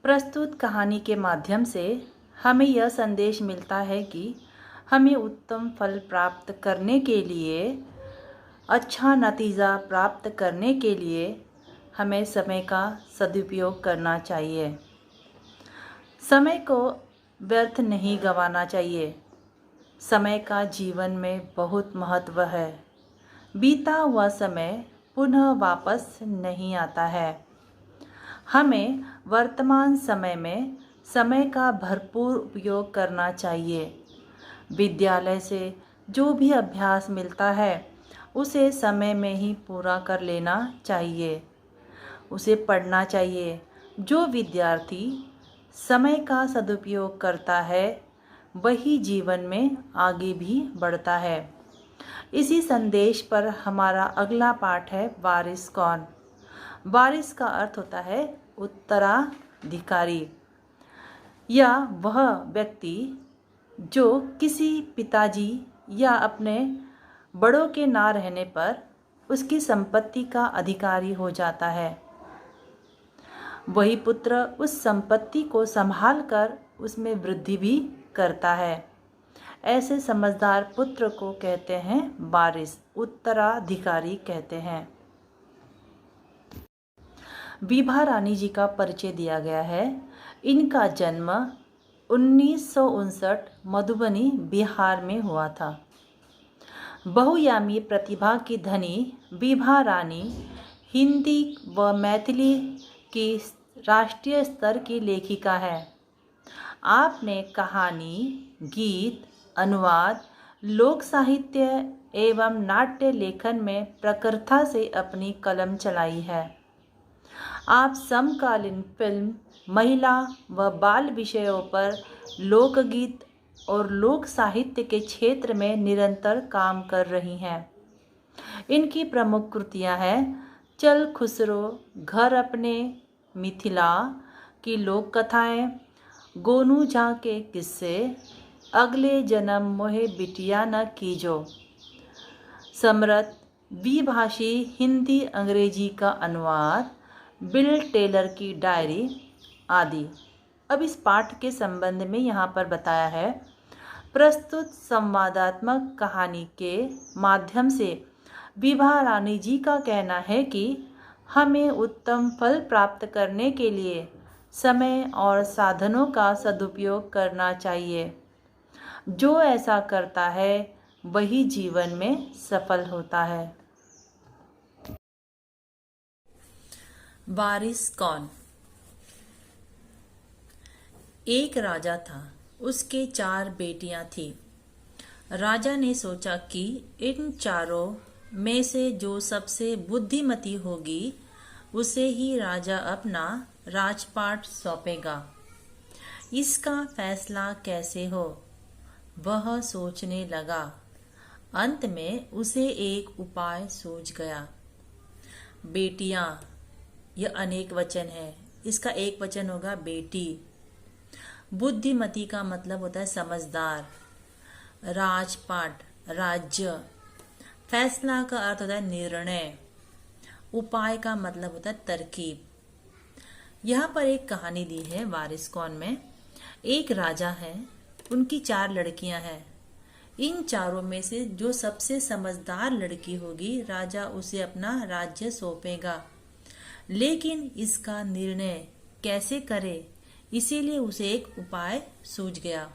प्रस्तुत कहानी के माध्यम से हमें यह संदेश मिलता है कि हमें उत्तम फल प्राप्त करने के लिए, अच्छा नतीजा प्राप्त करने के लिए हमें समय का सदुपयोग करना चाहिए। समय को व्यर्थ नहीं गंवाना चाहिए। समय का जीवन में बहुत महत्व है। बीता हुआ समय पुनः वापस नहीं आता है। हमें वर्तमान समय में समय का भरपूर उपयोग करना चाहिए। विद्यालय से जो भी अभ्यास मिलता है उसे समय में ही पूरा कर लेना चाहिए, उसे पढ़ना चाहिए। जो विद्यार्थी समय का सदुपयोग करता है वही जीवन में आगे भी बढ़ता है। इसी संदेश पर हमारा अगला पाठ है वारिस कौन। वारिस का अर्थ होता है उत्तराधिकारी, या वह व्यक्ति जो किसी पिताजी या अपने बड़ों के ना रहने पर उसकी संपत्ति का अधिकारी हो जाता है। वही पुत्र उस संपत्ति को संभाल कर उसमें वृद्धि भी करता है। ऐसे समझदार पुत्र को कहते हैं वारिस, उत्तराधिकारी कहते हैं। विभा रानी जी का परिचय दिया गया है। इनका जन्म 1959 मधुबनी, बिहार में हुआ था। बहुआयामी प्रतिभा की धनी विभा रानी हिंदी व मैथिली की राष्ट्रीय स्तर की लेखिका है। आपने कहानी, गीत, अनुवाद, लोक साहित्य एवं नाट्य लेखन में प्रखरता से अपनी कलम चलाई है। आप समकालीन फिल्म, महिला व बाल विषयों पर लोकगीत और लोक साहित्य के क्षेत्र में निरंतर काम कर रही हैं। इनकी प्रमुख कृतियां हैं चल खुसरो, घर अपने, मिथिला की लोक कथाएँ, गोनू झा के किस्से, अगले जन्म मोहे बिटिया न कीजो, समरथ द्विभाषी हिंदी अंग्रेजी का अनुवाद, बिल टेलर की डायरी आदि। अब इस पाठ के संबंध में यहाँ पर बताया है। प्रस्तुत संवादात्मक कहानी के माध्यम से विभा रानी जी का कहना है कि हमें उत्तम फल प्राप्त करने के लिए समय और साधनों का सदुपयोग करना चाहिए। जो ऐसा करता है वही जीवन में सफल होता है। वारिस कौन। एक राजा था, उसके 4 बेटियां थीं। राजा ने सोचा कि इन चारों में से जो सबसे बुद्धिमती होगी उसे ही राजा अपना राजपाट सौंपेगा। इसका फैसला कैसे हो, वह सोचने लगा। अंत में उसे एक उपाय सूझ गया। बेटियां, यह अनेक वचन है, इसका एक वचन होगा बेटी। बुद्धिमती का मतलब होता है समझदार। राजपाट, राज्य। फैसला का अर्थ होता है निर्णय। उपाय का मतलब होता है तरकीब। यहाँ पर एक कहानी दी है वारिस कौन में। एक राजा है, उनकी 4 लड़कियां हैं। इन चारों में से जो सबसे समझदार लड़की होगी राजा उसे अपना राज्य सौंपेगा। लेकिन इसका निर्णय कैसे करे, इसीलिए उसे एक उपाय सूझ गया।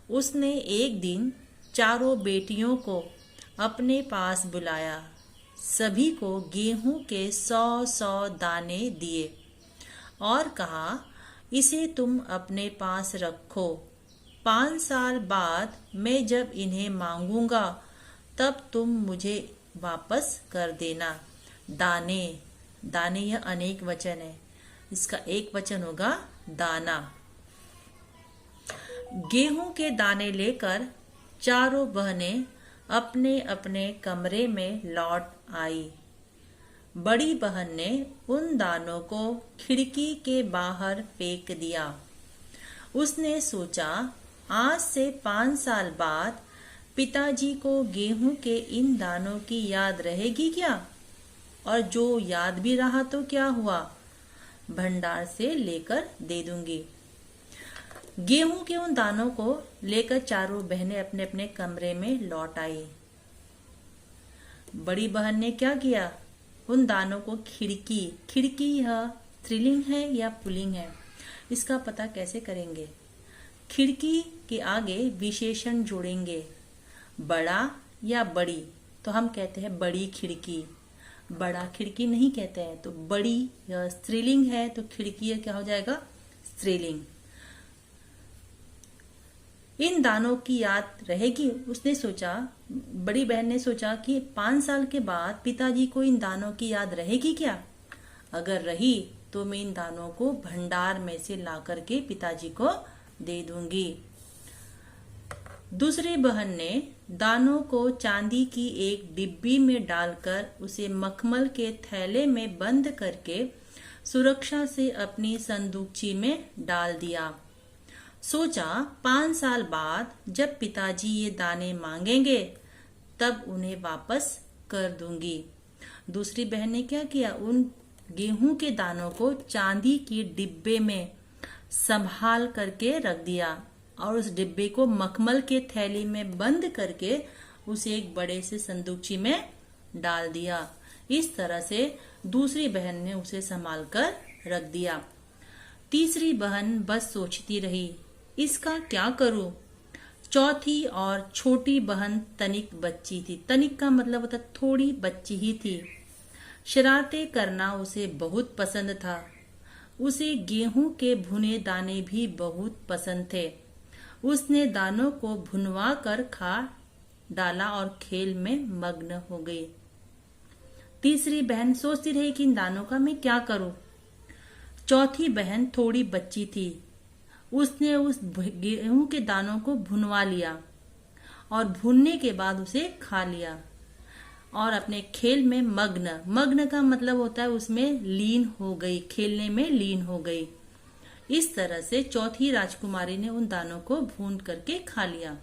उसने एक दिन चारों बेटियों को अपने पास बुलाया, सभी को गेहूं के 100-100 दाने दिए और कहा, इसे तुम अपने पास रखो। 5 साल बाद मैं जब इन्हें मांगूंगा तब तुम मुझे वापस कर देना। दाने, दाने यह अनेक वचन है, इसका एक वचन होगा दाना। गेहूं के दाने लेकर चारों बहनें अपने अपने कमरे में लौट आई। बड़ी बहन ने उन दानों को खिड़की के बाहर फेंक दिया। उसने सोचा, आज से 5 साल बाद पिताजी को गेहूं के इन दानों की याद रहेगी क्या? और जो याद भी रहा तो क्या हुआ? भंडार से लेकर दे दूंगी। गेहूं के उन दानों को लेकर चारों बहनें अपने अपने कमरे में लौट आई। बड़ी बहन ने क्या किया, उन दानों को खिड़की यह स्त्रीलिंग है या पुल्लिंग है, इसका पता कैसे करेंगे। खिड़की के आगे विशेषण जोड़ेंगे, बड़ा या बड़ी, तो हम कहते हैं बड़ी खिड़की, बड़ा खिड़की नहीं कहते हैं। तो बड़ी यह स्त्रीलिंग है तो खिड़की क्या हो जाएगा, स्त्रीलिंग। इन दानों की याद रहेगी, उसने सोचा, बड़ी बहन ने सोचा कि 5 साल के बाद पिताजी को इन दानों की याद रहेगी क्या। अगर रही तो मैं इन दानों को भंडार में से ला करके पिताजी को दे दूंगी। दूसरी बहन ने दानों को चांदी की एक डिब्बी में डालकर उसे मखमल के थैले में बंद करके सुरक्षा से अपनी संदूकची में डाल दिया। सोचा 5 साल बाद जब पिताजी ये दाने मांगेंगे तब उन्हें वापस कर दूंगी। दूसरी बहन ने क्या किया, उन गेहूं के दानों को चांदी के डिब्बे में संभाल करके रख दिया और उस डिब्बे को मखमल के थैली में बंद करके उसे एक बड़े से संदूकची में डाल दिया। इस तरह से दूसरी बहन ने उसे संभाल कर रख दिया। तीसरी बहन बस सोचती रही, इसका क्या करूं। चौथी और छोटी बहन तनिक बच्ची थी। तनिक का मतलब होता थोड़ी बच्ची ही थी। शरारतें करना उसे बहुत पसंद था। उसे गेहूं के भुने दाने भी बहुत पसंद थे। उसने दानों को भुनवा कर खा डाला और खेल में मग्न हो गई। तीसरी बहन सोचती रही कि इन दानों का मैं क्या करूं। चौथी बहन थोड़ी बच्ची थी। उसने उस गेहूं के दानों को भुनवा लिया और भुनने के बाद उसे खा लिया और अपने खेल में मग्न का मतलब होता है उसमें लीन हो गई, खेलने में लीन हो गई। इस तरह से चौथी राजकुमारी ने उन दानों को भून करके खा लिया।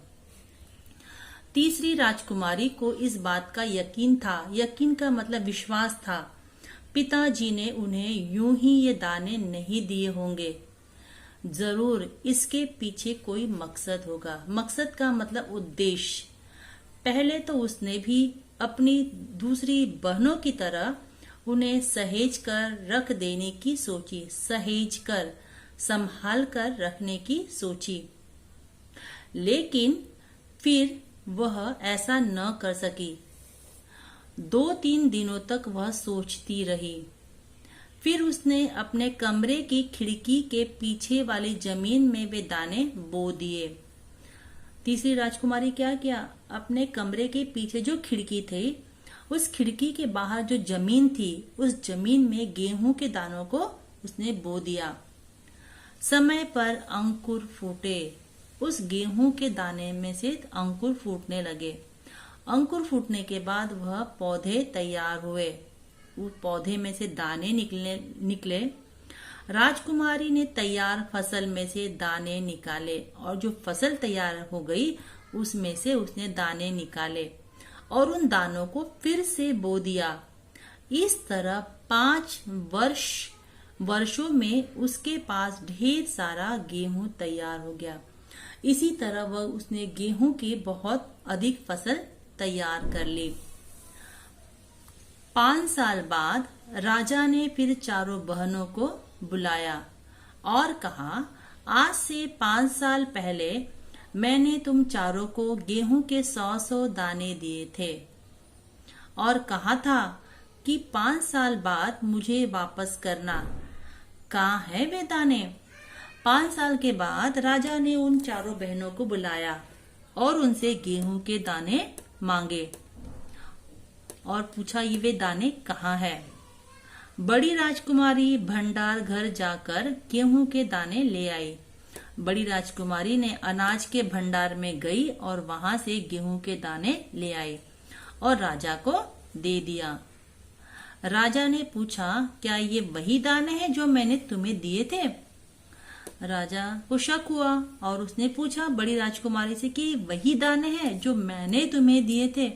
तीसरी राजकुमारी को इस बात का यकीन था, यकीन का मतलब विश्वास था, पिताजी ने उन्हें यूं ही ये दाने नहीं दिए होंगे, जरूर इसके पीछे कोई मकसद होगा। मकसद का मतलब उद्देश्य। पहले तो उसने भी अपनी दूसरी बहनों की तरह उन्हें सहेज कर रख देने की सोची, सहेज कर संभाल कर रखने की सोची, लेकिन फिर वह ऐसा न कर सकी। 2-3 दिनों तक वह सोचती रही। फिर उसने अपने कमरे की खिड़की के पीछे वाली जमीन में वे दाने बो दिए। तीसरी राजकुमारी क्या किया, अपने कमरे के पीछे जो खिड़की थी, उस खिड़की के बाहर जो जमीन थी, उस जमीन में गेहूं के दानों को उसने बो दिया। समय पर अंकुर फूटे। उस गेहूं के दाने में से अंकुर फूटने लगे। अंकुर फूटने के बाद वह पौधे तैयार हुए। उस पौधे में से दाने निकले। राजकुमारी ने तैयार फसल में से दाने निकाले और जो फसल तैयार हो गई उसमें से उसने दाने निकाले और उन दानों को फिर से बो दिया। इस तरह 5 वर्षों में उसके पास ढेर सारा गेहूं तैयार हो गया। इसी तरह वह उसने गेहूं की बहुत अधिक फसल तैयार कर ली। 5 साल बाद राजा ने फिर चारों बहनों को बुलाया और कहा, आज से 5 साल पहले मैंने तुम चारों को गेहूं के 100 दाने दिए थे और कहा था कि 5 साल बाद मुझे वापस करना। कहाँ है वे दाने। 5 साल के बाद राजा ने उन चारों बहनों को बुलाया और उनसे गेहूं के दाने मांगे और पूछा, ये वे दाने कहाँ है। बड़ी राजकुमारी भंडार घर जाकर गेहूं के दाने ले आई। बड़ी राजकुमारी ने अनाज के भंडार में गई और वहां से गेहूं के दाने ले आई और राजा को दे दिया। राजा ने पूछा, क्या ये वही दाने हैं जो मैंने तुम्हें दिए थे। राजा को शक हुआ और उसने पूछा बड़ी राजकुमारी से कि वही दाने हैं जो मैंने तुम्हें दिए थे।